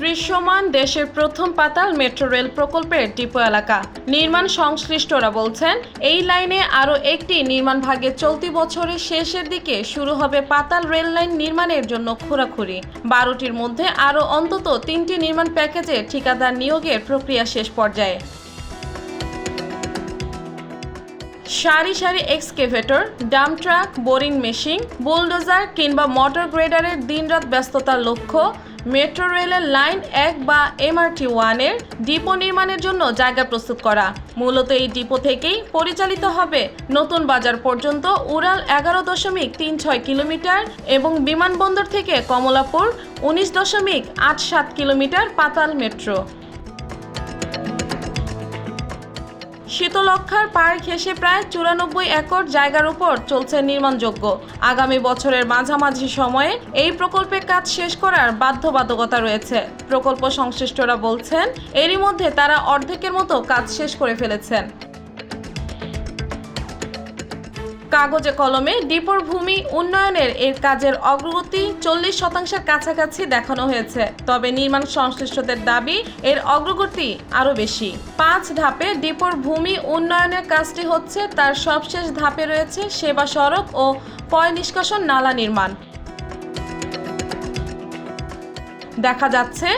দৃশ্যমান দেশের প্রথম পাতাল মেট্রো রেল প্রকল্পের ডিপো এলাকা। নির্মাণ সংশ্লিষ্টরা বলছেন, এই লাইনে আরও একটি নির্মাণ ভাগে চলতি বছরের শেষের দিকে শুরু হবে পাতাল রেল লাইন নির্মাণের জন্য খোঁড়াখুঁড়ি। 12টির মধ্যে আরও অন্তত 3টি নির্মাণ প্যাকেজে ঠিকাদার নিয়োগের প্রক্রিয়া শেষ পর্যায়ে। সারি সারি excavator, dump truck, boring machine, bulldozer কিংবা মোটর গ্রেডারের দিনরাত ব্যস্ততার লক্ষ্য মেট্রো রেলের লাইন 1 বা MRT-1 এর ডিপো নির্মাণের জন্য জায়গা প্রস্তুত করা। মূলত এই ডিপো থেকেই পরিচালিত হবে নতুন বাজার পর্যন্ত উড়াল 11.36 কিলোমিটার এবং বিমানবন্দর থেকে কমলাপুর 19.87 কিলোমিটার পাতাল মেট্রো। শীতলক্ষ্যার পাড় ঘেঁষে প্রায় 94 একর জায়গার উপর চলছে নির্মাণযোগ্য। আগামী বছরের মাঝামাঝি সময়ে এই প্রকল্পের কাজ শেষ করার বাধ্যবাধকতা রয়েছে। প্রকল্প সংশ্লিষ্টরা বলছেন, এরই মধ্যে তারা অর্ধেকের মতো কাজ শেষ করে ফেলেছেন। কাগজে কলমে ডিপোর ভূমি উন্নয়নের এর কাজের অগ্রগতি 40% কাছাকাছি দেখানো হয়েছে। তবে নির্মাণ সংশ্লিষ্টদের দাবি, এর অগ্রগতি আরও বেশি। 5 ধাপে ডিপোর ভূমি উন্নয়নের কাজটি হচ্ছে, তার সবশেষ ধাপে রয়েছে সেবা সড়ক ও পয় নিষ্কাশন নালা নির্মাণ। দেখা যাচ্ছে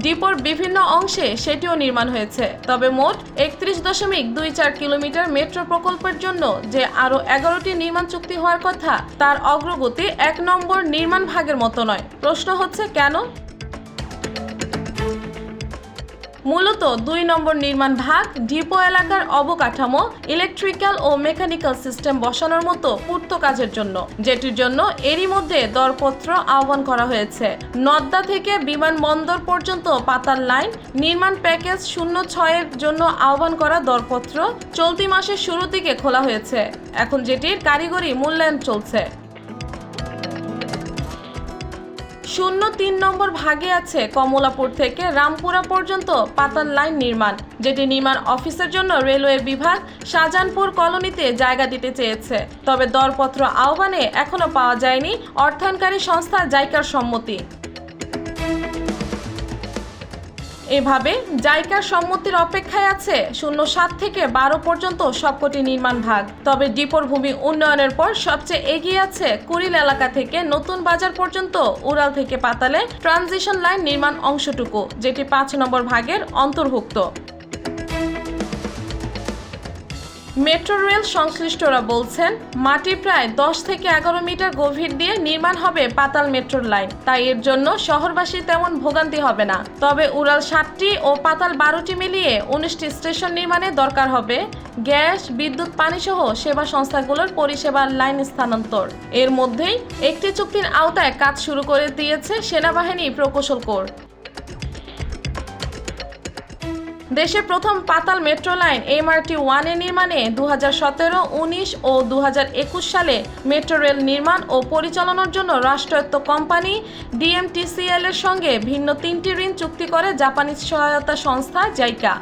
ডিপোর বিভিন্ন অংশে সেটিও নির্মাণ হয়েছে। তবে মোট 31.24 কিলোমিটার মেট্রো প্রকল্পের জন্য যে আরও 11টি নির্মাণ চুক্তি হওয়ার কথা, তার অগ্রগতি 1 নম্বর নির্মাণ ভাগের মতো নয়। প্রশ্ন হচ্ছে কেন? মূলত 2 নম্বর নির্মাণ ভাগ ডিপো এলাকার অবকাঠামো, ইলেকট্রিক্যাল ও মেকানিক্যাল সিস্টেম বসানোর মতো পূর্ত কাজের জন্য, যেটির জন্য এরই মধ্যে দরপত্র আহ্বান করা হয়েছে। নদ্দা থেকে বিমানবন্দর পর্যন্ত পাতাল লাইন নির্মাণ প্যাকেজ 06 এর জন্য আহ্বান করা দরপত্র চলতি মাসের শুরুর দিকে খোলা হয়েছে। এখন যেটির কারিগরি মূল্যায়ন চলছে। 03 নম্বর ভাগে আছে কমলাপুর থেকে রামপুরা পর্যন্ত পাতাল লাইন নির্মাণ, যেটি নির্মাণ অফিসের জন্য রেলওয়ে বিভাগ শাহজাহানপুর কলোনিতে জায়গা দিতে চেয়েছে। তবে দরপত্র আহ্বানে এখনো পাওয়া যায়নি অর্থায়নকারী সংস্থা জাইকার সম্মতি। এভাবে জাইকার সম্মতির অপেক্ষায় আছে 07 থেকে 12 পর্যন্ত সবকটি নির্মাণ ভাগ। তবে ডিপোর ভূমি উন্নয়নের পর সবচেয়ে এগিয়ে আছে কুড়িল এলাকা থেকে নতুন বাজার পর্যন্ত উড়াল থেকে পাতালে ট্রানজিশন লাইন নির্মাণ অংশটুকু, যেটি 5 নম্বর ভাগের অন্তর্ভুক্ত। মেট্রো রেল সংশ্লিষ্টরা বলছেন, মাটি প্রায় 10 থেকে 11 মিটার গভীর দিয়ে নির্মাণ হবে পাতাল মেট্রোর লাইন। তাই এর জন্য শহরবাসী তেমন ভোগান্তি হবে না। তবে উড়াল 7টি ও পাতাল 12টি মিলিয়ে 19টি স্টেশন নির্মাণে দরকার হবে গ্যাস, বিদ্যুৎ, পানিসহ সেবা সংস্থাগুলোর পরিষেবার লাইন স্থানান্তর। এর মধ্যেই একটি চুক্তির আওতায় কাজ শুরু করে দিয়েছে সেনাবাহিনী প্রকৌশল কোর। দেশের প্রথম পাতাল মেট্রো লাইন MRT-1 এর নির্মাণে 2017, 19 ও 2021 সালে মেট্রো রেল নির্মাণ ও পরিচালনার জন্য রাষ্ট্রায়ত্ত কোম্পানি DMTCL এর সঙ্গে ভিন্ন 3টি ঋণ চুক্তি করে জাপানি সহায়তা সংস্থা জাইকা।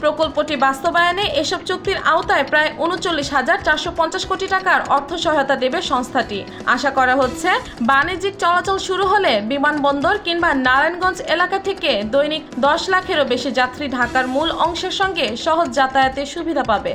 প্রকল্পটি বাস্তবায়নে এসব চুক্তির আওতায় প্রায় 39,450 কোটি টাকার অর্থ সহায়তা দেবে সংস্থাটি। আশা করা হচ্ছে, বাণিজ্যিক চলাচল শুরু হলে বিমানবন্দর কিংবা নারায়ণগঞ্জ এলাকা থেকে দৈনিক 10 লাখেরও বেশি যাত্রী ঢাকার মূল অংশের সঙ্গে সহজ যাতায়াতের সুবিধা পাবে।